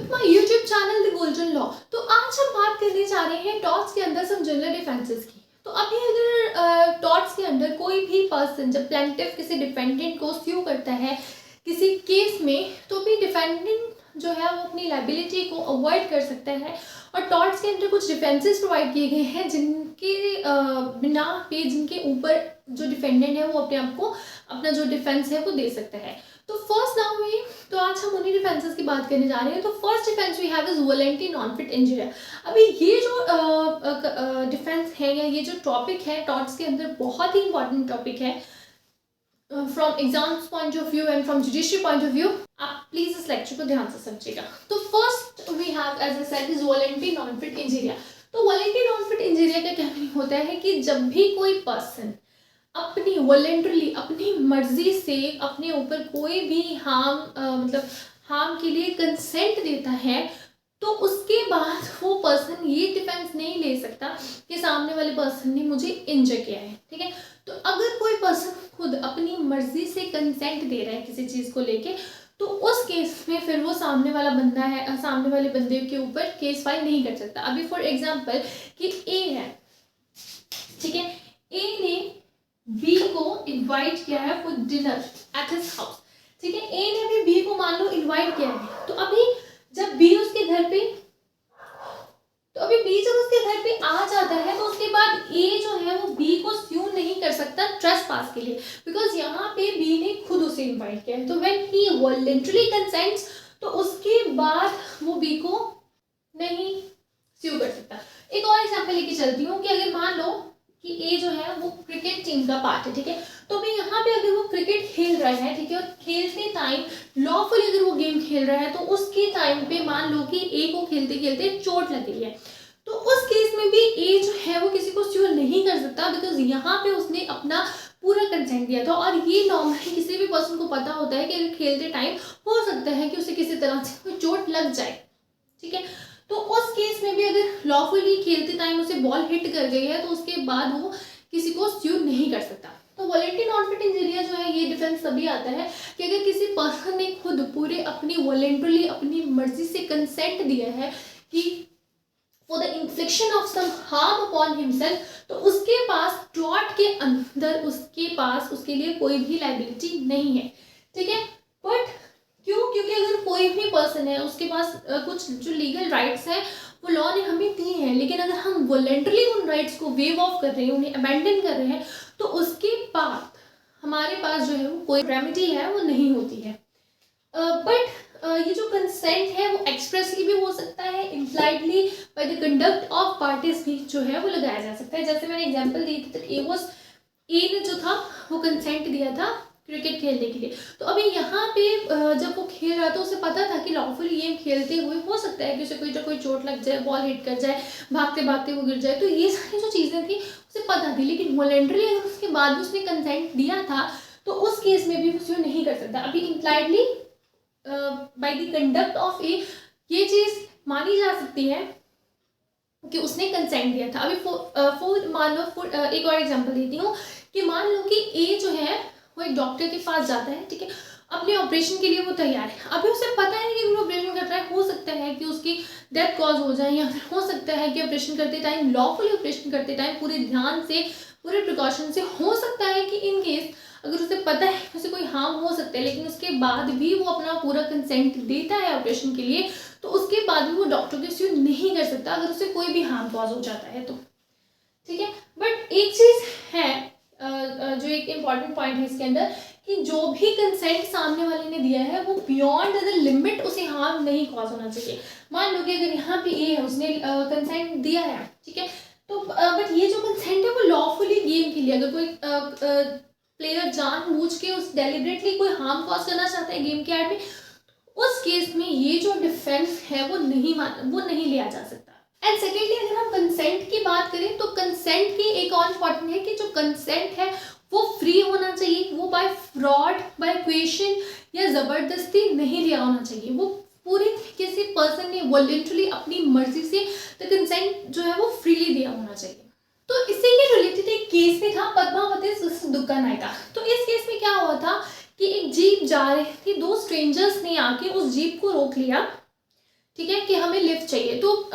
With my YouTube channel the golden law. तो आज हम बात करने जा रहे हैं टॉर्ट्स के अंदर सम जनरल डिफेंसेस की। तो अभी अगर टॉर्ट्स के अंदर कोई भी पर्सन जब प्लेंटिफ किसी डिफेंडेंट को स्यू करता है किसी केस में, तो भी डिफेंडेंट जो है वो अपनी लायबिलिटी को अवॉइड कर सकता है। और टॉर्ट्स के अंदर कुछ डिफेंसेस प्रोवाइड किए गए हैं जिनके बिना पे जिनके ऊपर जो डिफेंडेंट है वो अपने आप को अपना जो डिफेंस है वो दे सकता है। तो फर्स्ट नाउ में तो आज हम उन्हीं डिफेंसेस की बात करने जा रहे हैं। तो first defence we have is volenti non fit injuria. अभी ये जो डिफेंस है या ये जो टॉपिक है टॉर्ट्स के अंदर बहुत ही इंपॉर्टेंट टॉपिक है from exams point of view and from judicial point of view. आप प्लीज इस लेक्चर को ध्यान से समझिएगा। तो first we have as I said is volenti non fit injuria. तो वॉलंटरी नॉन फिट इंजरी का क्या मीनिंग होता है कि जब भी कोई पर्सन अपनी वॉलंटरली अपनी मर्जी से अपने ऊपर कोई भी हार्म के लिए कंसेंट देता है, तो उसके बाद वो पर्सन ये डिफेंस नहीं ले सकता कि सामने वाले पर्सन ने मुझे इंजर किया है। ठीक है, तो अगर कोई पर्सन खुद अपनी मर्जी से कंसेंट दे रहा है किसी चीज़ को लेके, तो उस केस में फिर वो सामने वाला बंदा है, सामने वाले बंदे के ऊपर केस फाइल नहीं कर सकता। अभी फॉर एग्जाम्पल कि ए है, ठीक है, ए ने बी को इनवाइट किया है for dinner at his house. ठीक है, ए ने अभी बी को मान लो इनवाइट किया है, तो अभी जब बी उसके घर पे आ जाता है, तो उसके बाद ए जो है वो बी को स्यू नहीं कर सकता ट्रेसपास के लिए, बिकॉज यहाँ पे बी ने खुद उसे इनवाइट किया है। तो व्हेन ही वॉलंटरली कंसेंट्स, तो उसके बाद वो बी को नहीं स्यू कर सकता। एक और एग्जांपल लेके चलती हूँ कि अगर मान लो कि ए जो है वो क्रिकेट टीम का पार्ट है। ठीक है, तो अभी यहाँ पे अगर वो क्रिकेट खेल रहा है, ठीक है, और खेलते टाइम लॉफुली अगर वो गेम खेल रहा है, तो उसके टाइम पे मान लो कि ए को खेलते खेलते चोट लग गई है, तो उस केस में भी ए जो है वो किसी को स्यू नहीं कर सकता, बिकॉज यहाँ पे उसने अपना पूरा कंसेंट दिया था। और ये नॉर्मली किसी भी पर्सन को पता होता है कि अगर खेलते टाइम हो सकता है कि उसे किसी तरह से कोई चोट लग जाए। ठीक है, तो उस केस में भी अगर लॉफुली खेलते टाइम उसे बॉल हिट कर गई है, तो उसके बाद वो किसी को स्यू नहीं कर सकता। तो वॉलंटरी नॉन फिट इंजरी जो है ये डिफेंस तभी आता है कि अगर किसी पर्सन ने खुद पूरे अपनी वॉलंटरली अपनी मर्जी से कंसेंट दिया है कि for the infliction of some harm upon himself, तो उसके पास टॉर्ट के अंदर उसके पास उसके लिए कोई भी लायबिलिटी नहीं है। ठीक है, बट क्योंकि अगर कोई भी पर्सन है उसके पास कुछ जो लीगल राइट्स हैं वो लॉ ने हमें दी हैं, लेकिन अगर हम वॉलंटरली उन राइट्स को वेव ऑफ कर रहे हैं, उन्हें अबैंडन कर रहे हैं, तो उसके बाद हमारे पास जो है वो कोई रेमेडी है वो नहीं होती है। बट ये जो कंसेंट है वो एक्सप्रेसली भी हो सकता है, impliedly by the conduct of parties भी जो है वो लगाया जा सकता है। जैसे मैंने एग्जांपल दी थी, ए ने जो था वो कंसेंट दिया था क्रिकेट खेलने के लिए। तो अभी यहाँ पे जब वो खेल रहा था उसे पता था कि लॉफुली गेम खेलते हुए हो सकता है कि उसे कोई चोट लग जाए, बॉल हिट कर जाए, भागते भागते वो गिर जाए। तो ये सारी जो चीज़ें थी उसे पता थी, लेकिन वॉलंटरी अगर उसके बाद भी उसने कंसेंट दिया था, तो उस केस में भी उसे नहीं कर सकता। अभी impliedly by the conduct of a ये चीज़ मानी जा सकती है कि उसने कंसेंट दिया था। अभी मान लो एक और एग्जांपल देती हूँ कि मान लो कि ए जो है वो एक डॉक्टर के पास जाता है। ठीक है, अपने ऑपरेशन के लिए वो तैयार है। अभी उसे पता है कि वो ऑपरेशन कर रहा है, हो सकता है कि उसकी डेथ कॉज हो जाए, या फिर हो सकता है कि ऑपरेशन करते टाइम लॉफुली ऑपरेशन करते टाइम पूरे ध्यान से पूरे प्रिकॉशन से हो सकता है कि इन केस अगर उसे पता है कि उसे कोई हार्म हो सकता है, लेकिन उसके बाद भी वो अपना पूरा कंसेंट देता है ऑपरेशन के लिए, तो उसके बाद भी वो डॉक्टर के स्यू नहीं कर सकता अगर उसे कोई भी हार्म कॉज हो जाता है तो। ठीक है, बट एक चीज़ है जो एक इम्पॉर्टेंट पॉइंट है इसके अंदर कि जो भी कंसेंट सामने वाले ने दिया है वो बियॉन्ड द लिमिट उसे हार्म नहीं कॉज होना चाहिए। मान लो कि अगर यहाँ पे ए है, उसने कंसेंट दिया है, ठीक है, तो बट ये जो कंसेंट है वो लॉफुली गेम के लिए, अगर कोई प्लेयर जानबूझ के उस डेलिबरेटली कोई हार्म कॉज करना चाहता है गेम के एंड में, उस केस में ये जो डिफेंस है वो नहीं लिया जा सकता। एंड सेकेंडली अगर हम कंसेंट की बात करें तो कंसेंट की एक और इम्पॉर्टेंट है कि जो कंसेंट है वो फ्री होना चाहिए, वो बाय फ्रॉड बाय क्वेश्चन या ज़बरदस्ती नहीं लिया होना चाहिए। वो पूरी किसी पर्सन ने वॉलंटरली अपनी मर्जी से द कंसेंट जो है वो फ्रीली दिया होना चाहिए। तो इसी के रिलेटेड एक केस में था पद्मावती दुक्का नायका। तो इस केस में क्या हुआ था कि एक जीप जा रही थी, दो स्ट्रेंजर्स ने आके उस जीप को रोक लिया। ठीक है, कि हमें लिफ्ट चाहिए। तो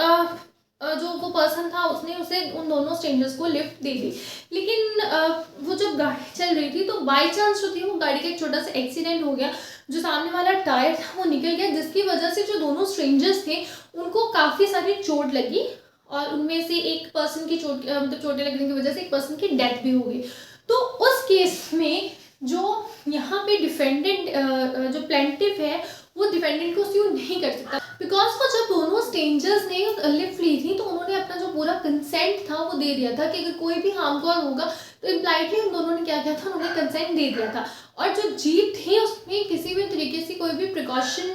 जो वो पर्सन था उसने उसे उन दोनों स्ट्रेंजर्स को लिफ्ट दे दी। लेकिन वो जब गाड़ी चल रही थी तो बाई चांस जो थी वो गाड़ी का एक छोटा सा एक्सीडेंट हो गया, जो सामने वाला टायर था वो निकल गया, जिसकी वजह से जो दोनों स्ट्रेंजर्स थे उनको काफ़ी सारी चोट लगी, और उनमें से एक पर्सन की मतलब चोटें लगने की वजह से एक पर्सन की डेथ भी हो गई। तो उस केस में जो यहाँ पे डिफेंडेंट जो प्लेंटिफ है वो डिफेंडेंट को स्यू नहीं कर सकता, बिकॉज वो जब दोनों स्ट्रेंजर्स ने लिफ्ट ली थी तो उन्होंने अपना जो पूरा कंसेंट था वो दे दिया था कि अगर कोई भी हार्मफुल होगा तो इम्प्लाइडली उन दोनों ने क्या किया था, उन्होंने कंसेंट दे दिया था। और जो जीप थी उसमें किसी भी तरीके से कोई भी प्रिकॉशन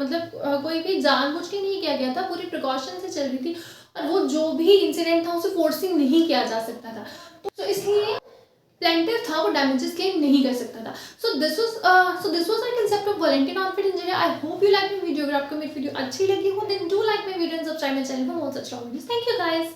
मतलब कोई भी जानबूझ के नहीं किया गया था, पूरी प्रिकॉशन से चल रही थी, और वो जो भी इंसिडेंट था उसे फोर्सिंग नहीं किया जा सकता था। तो इसलिए प्लेंटिफ था वो डैमेजेस क्लेम नहीं कर सकता था। So this was the concept of volenti non fit injuria. I hope you like my video. अगर आपको मेरी वीडियो अच्छी लगी हो then do like my video and subscribe my channel for more such videos. Thank you guys.